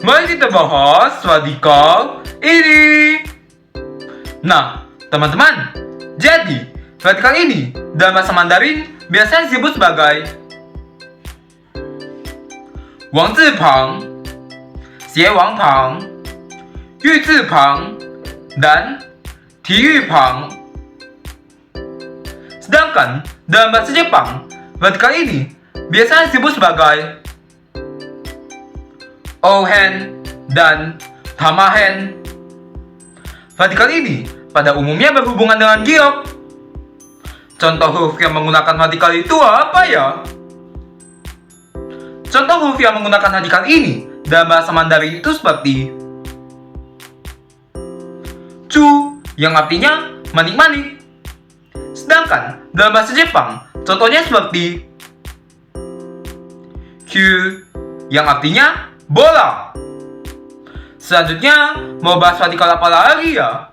Mari kita bahas radikal ini. Nah, teman-teman, jadi radikal ini dalam bahasa Mandarin biasanya disebut sebagai Wang zi pang, xie wang pang, yu zi pang, dan ti yu pang. Sedangkan dalam bahasa Jepang, radikal ini biasanya disebut sebagai Ohen dan Tamahen. Radikal ini pada umumnya berhubungan dengan giok. Contoh huruf yang menggunakan radikal itu apa ya? Contoh huruf yang menggunakan radikal ini dalam bahasa Mandarin itu seperti Cu yang artinya manik-manik. Sedangkan dalam bahasa Jepang, contohnya seperti Q yang artinya bola. Selanjutnya, mau bahas radikal apa lagi ya?